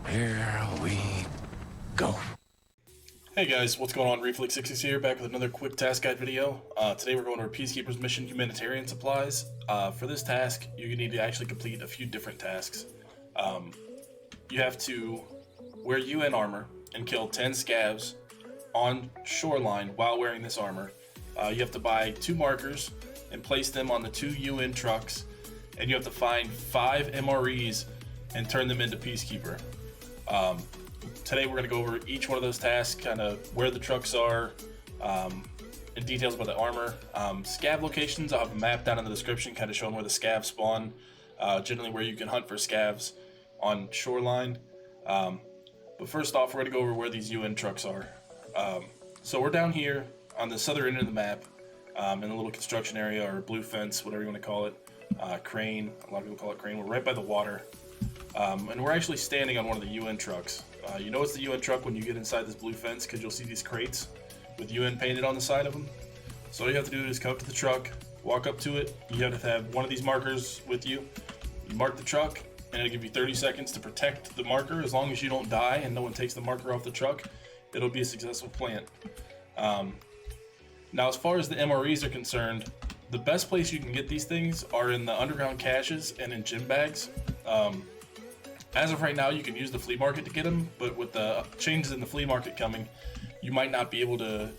Here we go. Hey guys, what's going on? Reflix66 here, back with another quick task guide video. Today we're going over Peacekeeper's mission Humanitarian Supplies. For this task, you need to actually complete a few different tasks. You have to wear UN armor and kill 10 scavs on Shoreline while wearing this armor. You have to buy 2 markers and place them on the 2 UN trucks, and you have to find 5 MREs and turn them into Peacekeeper. Today we're going to go over each one of those tasks, kind of where the trucks are, and details about the armor. Scav locations, I'll have a map down in the description kind of showing where the scavs spawn, generally where you can hunt for scavs on Shoreline. But first off, we're going to go over where these UN trucks are. So we're down here on the southern end of the map, in a little construction area or blue fence, whatever you want to call it. Crane, a lot of people call it crane. We're right by the water. And we're actually standing on one of the UN trucks. You know it's the UN truck when you get inside this blue fence because you'll see these crates with UN painted on the side of them. So all you have to do is come up to the truck, walk up to it. You have to have one of these markers with you. You mark the truck, and it'll give you 30 seconds to protect the marker. As long as you don't die and no one takes the marker off the truck, it'll be a successful plant. Now, as far as the MREs are concerned, the best place you can get these things are in the underground caches and in gym bags. As of right now, you can use the flea market to get them, but with the changes in the flea market coming, you might not be able to,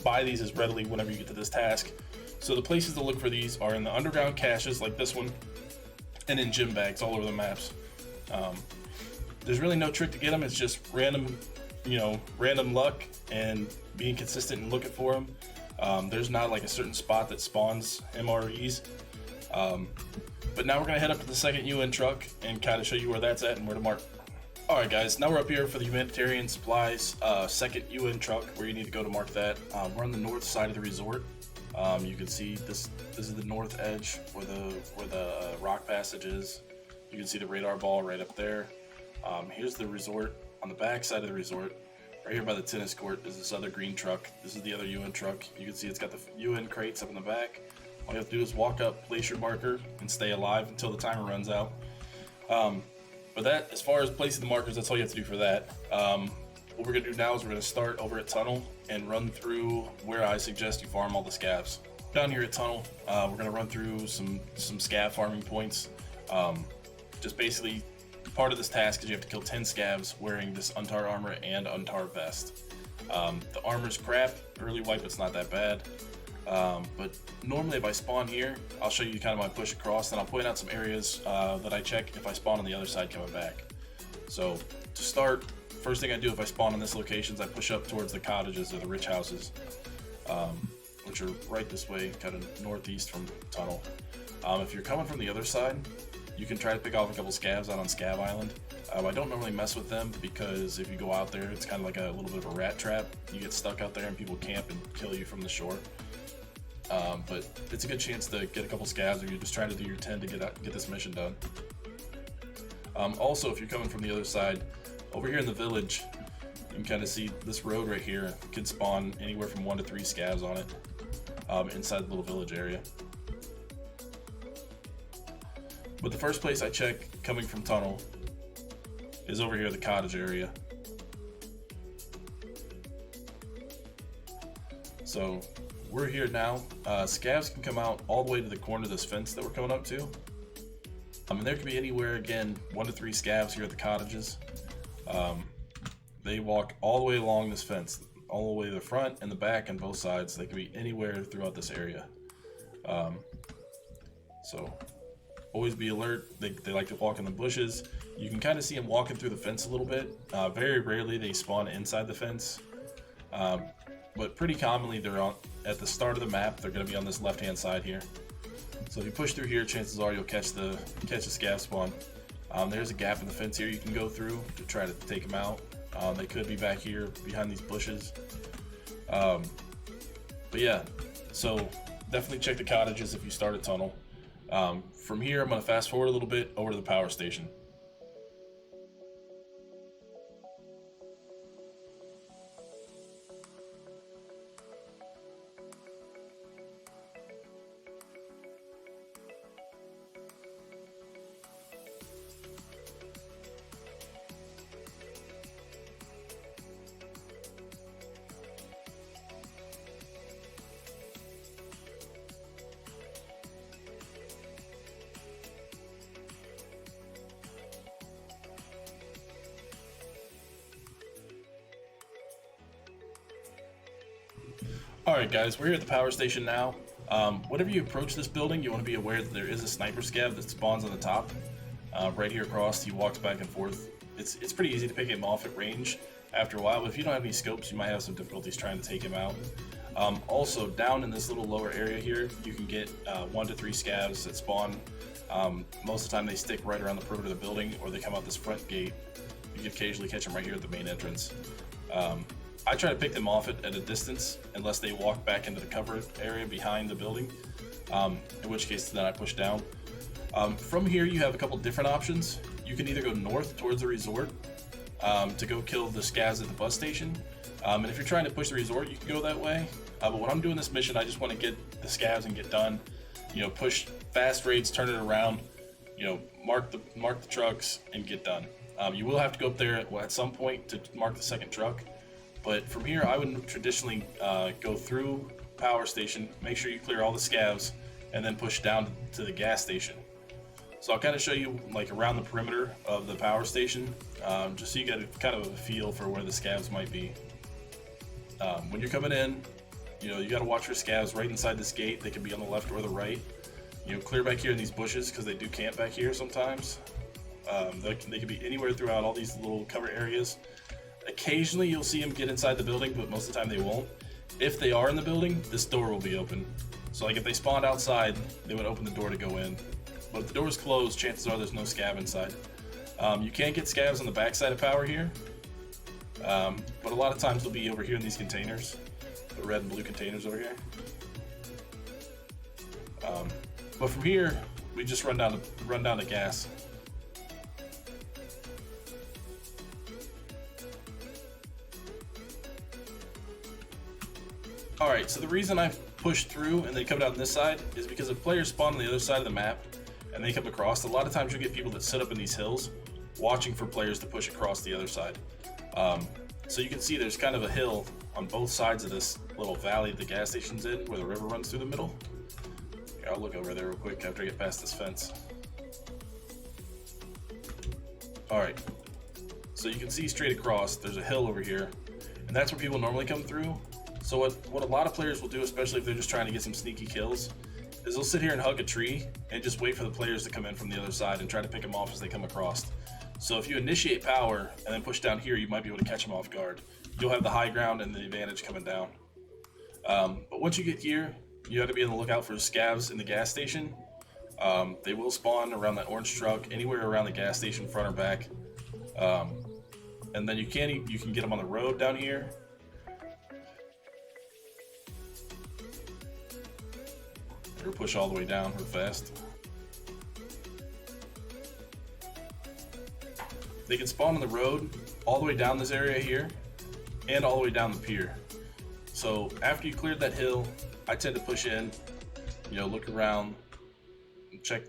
buy these as readily whenever you get to this task. So the places to look for these are in the underground caches, like this one, and in gym bags all over the maps. There's really no trick to get them. It's just random luck and being consistent and looking for them. There's not like a certain spot that spawns MREs. But now we're going to head up to the second UN truck and kind of show you where that's at and where to mark. Alright guys, now we're up here for the Humanitarian Supplies second UN truck, where you need to go to mark that. We're on the north side of the resort. You can see this is the north edge where the rock passage is. You can see the radar ball right up there. Here's the resort. On the back side of the resort, right here by the tennis court, is this other green truck. This is the other UN truck. You can see it's got the UN crates up in the back. All you have to do is walk up, place your marker, and stay alive until the timer runs out. But that, as far as placing the markers, that's all you have to do for that. What we're going to do now is we're going to start over at Tunnel and run through where I suggest you farm all the scavs. Down here at Tunnel, we're going to run through some scav farming points. Just basically, part of this task is you have to kill 10 scavs wearing this untar armor and untar vest. The armor's crap. Early wipe, it's not that bad. But normally if I spawn here, I'll show you kind of my push across, and I'll point out some areas that I check if I spawn on the other side coming back. So to start, first thing I do if I spawn on this location is I push up towards the cottages or the rich houses, which are right this way, kind of northeast from Tunnel. If you're coming from the other side, you can try to pick off a couple scavs out on Scav Island. I don't normally mess with them because if you go out there, it's kind of like a little bit of a rat trap. You get stuck out there and people camp and kill you from the shore. But it's a good chance to get a couple scavs, or you're just trying to do your 10 to get this mission done. Also, if you're coming from the other side, over here in the village, you can kind of see this road right here. It can spawn anywhere from 1 to 3 scavs on it, inside the little village area. But the first place I check coming from Tunnel is over here, the Cottage area. So we're here now. Scavs can come out all the way to the corner of this fence that we're coming up to. And there can be anywhere, again, 1 to 3 scavs here at the cottages. They walk all the way along this fence, all the way to the front and the back and both sides. They can be anywhere throughout this area. So always be alert. They like to walk in the bushes. You can kind of see them walking through the fence a little bit. Very rarely they spawn inside the fence. But pretty commonly they're at the start of the map. They're going to be on this left-hand side here. So if you push through here, chances are you'll catch a scav spawn. There's a gap in the fence here you can go through to try to take them out. They could be back here behind these bushes. But yeah, so definitely check the cottages if you start a tunnel. From here, I'm going to fast forward a little bit over to the power station. Alright guys, we're here at the power station now. Whenever you approach this building, you want to be aware that there is a sniper scav that spawns on the top. Right here across, he walks back and forth. It's pretty easy to pick him off at range after a while, but if you don't have any scopes, you might have some difficulties trying to take him out. Also, down in this little lower area here, you can get 1 to 3 scavs that spawn. Most of the time they stick right around the perimeter of the building, or they come out this front gate. You can occasionally catch them right here at the main entrance. I try to pick them off at a distance, unless they walk back into the cover area behind the building, in which case then I push down. From here you have a couple different options. You can either go north towards the resort to go kill the scavs at the bus station, and if you're trying to push the resort, you can go that way. But when I'm doing this mission, I just want to get the scavs and get done. You know, push fast raids, turn it around. You know, mark the trucks and get done. You will have to go up there at some point to mark the second truck. But from here, I would traditionally go through power station, make sure you clear all the scavs, and then push down to the gas station. So I'll kind of show you like around the perimeter of the power station, just so you get a kind of a feel for where the scavs might be. When you're coming in, you know, you got to watch for scavs right inside this gate. They can be on the left or the right. You know, clear back here in these bushes because they do camp back here sometimes. They can be anywhere throughout all these little cover areas. Occasionally you'll see them get inside the building, but most of the time they won't. If they are in the building, this door will be open. So like if they spawned outside, they would open the door to go in. But if the door is closed, chances are there's no scav inside. You can get scavs on the backside of power here, but a lot of times they'll be over here in these containers, the red and blue containers over here. But from here, we just run down to gas. Alright, so the reason I've pushed through and they come down this side is because if players spawn on the other side of the map and they come across, a lot of times you'll get people that sit up in these hills watching for players to push across the other side. So you can see there's kind of a hill on both sides of this little valley the gas station's in, where the river runs through the middle. Here, I'll look over there real quick after I get past this fence. Alright, so you can see straight across, there's a hill over here, and that's where people normally come through. So what a lot of players will do, especially if they're just trying to get some sneaky kills, is they'll sit here and hug a tree and just wait for the players to come in from the other side and try to pick them off as they come across. So if you initiate power and then push down here, you might be able to catch them off guard. You'll have the high ground and the advantage coming down. But once you get here, you have to be on the lookout for scavs in the gas station. They will spawn around that orange truck, anywhere around the gas station, front or back. And then you can get them on the road down here. Or push all the way down real fast. They can spawn on the road all the way down this area here and all the way down the pier. So after you cleared that hill, I tend to push in, you know, look around, check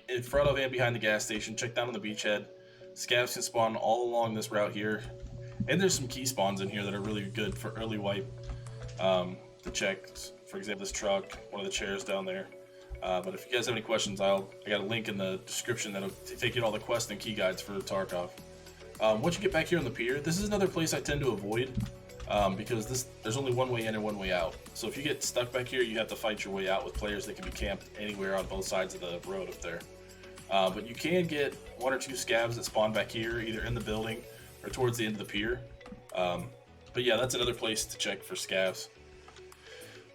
in front of and behind the gas station, check down on the beachhead. Scavs can spawn all along this route here, and there's some key spawns in here that are really good for early wipe to check. For example, this truck, one of the chairs down there. But if you guys have any questions, I got a link in the description that'll take you to all the quest and key guides for Tarkov. Once you get back here on the pier, this is another place I tend to avoid because there's only one way in and one way out. So if you get stuck back here, you have to fight your way out with players that can be camped anywhere on both sides of the road up there. But you can get 1 or 2 scavs that spawn back here, either in the building or towards the end of the pier. But yeah, that's another place to check for scavs.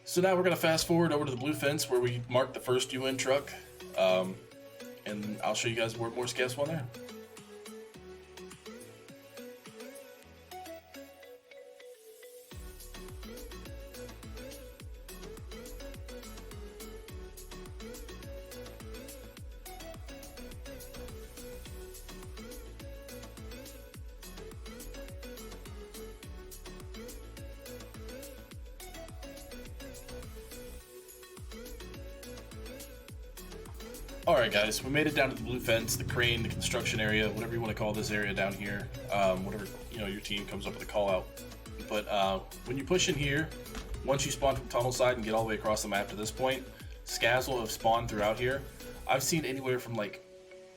So now we're going to fast forward over to the blue fence where we marked the first UN truck, and I'll show you guys where more scavs spawn there. Alright guys, we made it down to the blue fence, the crane, the construction area, whatever you want to call this area down here, whatever, you know, your team comes up with a call out. But when you push in here, once you spawn from tunnel side and get all the way across the map to this point, scavs will have spawned throughout here. I've seen anywhere from like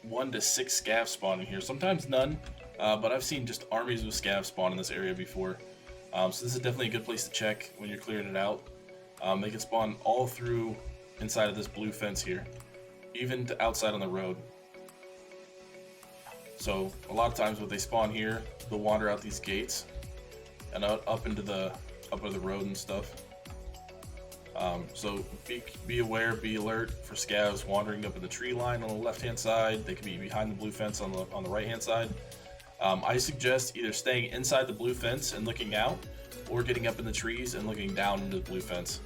1 to 6 scavs spawn in here, sometimes none, but I've seen just armies of scavs spawn in this area before. So this is definitely a good place to check when you're clearing it out. They can spawn all through inside of this blue fence here, even to outside on the road. So a lot of times when they spawn here, they'll wander out these gates and up into the road and stuff. So be aware, be alert for scavs wandering up in the tree line on the left-hand side. They can be behind the blue fence on the right-hand side. I suggest either staying inside the blue fence and looking out, or getting up in the trees and looking down into the blue fence.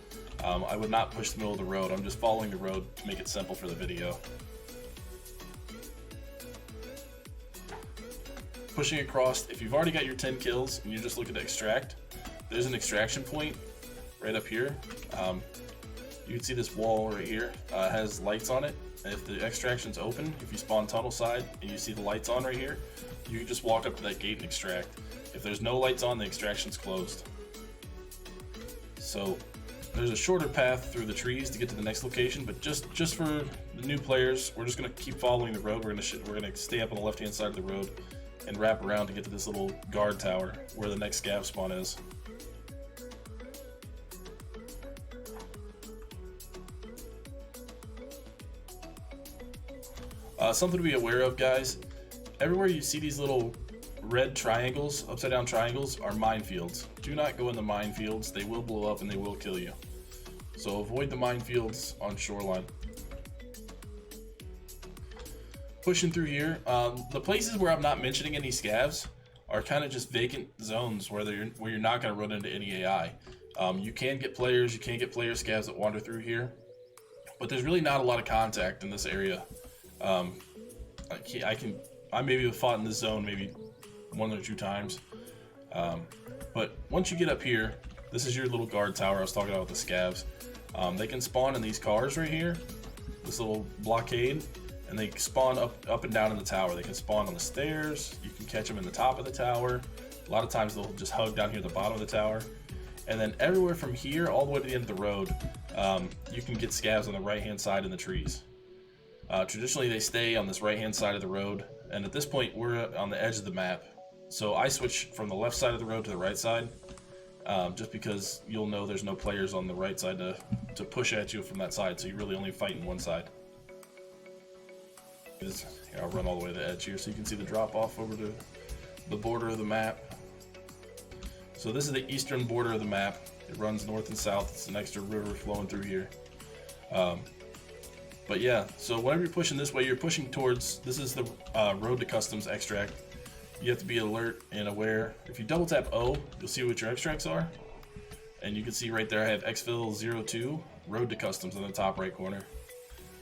I would not push the middle of the road. I'm just following the road to make it simple for the video. Pushing across, if you've already got your 10 kills and you're just looking to extract, there's an extraction point right up here. You can see this wall right here has lights on it. And if the extraction's open, if you spawn tunnel side and you see the lights on right here, you can just walk up to that gate and extract. If there's no lights on, the extraction's closed. So there's a shorter path through the trees to get to the next location, but just for the new players, we're just gonna keep following the road. We're gonna stay up on the left-hand side of the road and wrap around to get to this little guard tower where the next scav spawn is. Something to be aware of, guys. Everywhere you see these little red triangles, upside down triangles, are minefields. Do not go in the minefields. They will blow up and they will kill you. So avoid the minefields on Shoreline. Pushing through here, the places where I'm not mentioning any scavs are kind of just vacant zones where you're not going to run into any AI. You can get player scavs that wander through here, but there's really not a lot of contact in this area. I maybe have fought in this zone maybe 1 or 2 times, but once you get up here, this is your little guard tower I was talking about with the scavs. They can spawn in these cars right here, this little blockade, and they spawn up and down in the tower. They can spawn on the stairs. You can catch them in the top of the tower. A lot of times they'll just hug down here at the bottom of the tower. And then everywhere from here all the way to the end of the road, you can get scavs on the right-hand side in the trees. Traditionally, they stay on this right-hand side of the road, and at this point, we're on the edge of the map. So I switch from the left side of the road to the right side, just because you'll know there's no players on the right side to push at you from that side, so you're really only fighting one side. Here, I'll run all the way to the edge here so you can see the drop-off over to the border of the map. So this is the eastern border of the map. It runs north and south. It's an extra river flowing through here. But yeah, so whenever you're pushing this way, you're pushing towards, this is the road to customs extract. You have to be alert and aware. If you double tap O, you'll see what your extracts are. And you can see right there I have exfil 02, road to customs in the top right corner.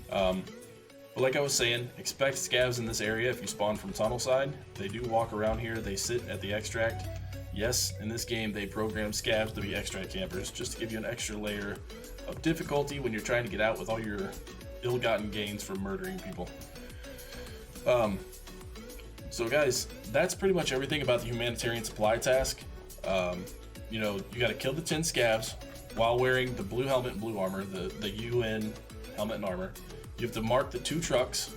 But like I was saying, expect scavs in this area if you spawn from tunnel side. They do walk around here, they sit at the extract. Yes, in this game they program scavs to be extract campers, just to give you an extra layer of difficulty when you're trying to get out with all your ill-gotten gains from murdering people. So guys, that's pretty much everything about the humanitarian supply task. You know, you got to kill the 10 scavs while wearing the blue helmet and blue armor, the UN helmet and armor. You have to mark the 2 trucks,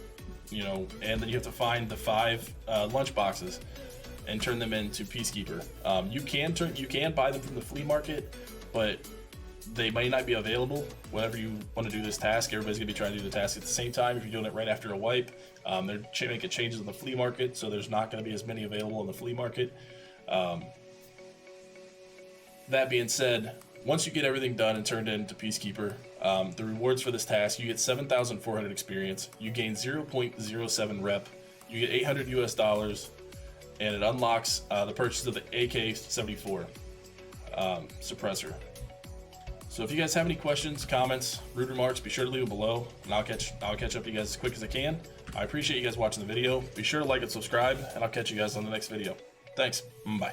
you know, and then you have to find the 5 lunch boxes and turn them into Peacekeeper. You can buy them from the flea market, but they may not be available whenever you want to do this task. Everybody's gonna be trying to do the task at the same time. If you're doing it right after a wipe, they're making changes in the flea market, so there's not going to be as many available in the flea market. That being said, once you get everything done and turned into Peacekeeper, the rewards for this task, you get 7,400 experience, you gain 0.07 rep, you get $800 US, and it unlocks the purchase of the AK-74 suppressor. So if you guys have any questions, comments, rude remarks, be sure to leave them below, and I'll catch up to you guys as quick as I can. I appreciate you guys watching the video. Be sure to like and subscribe, and I'll catch you guys on the next video. Thanks. Bye.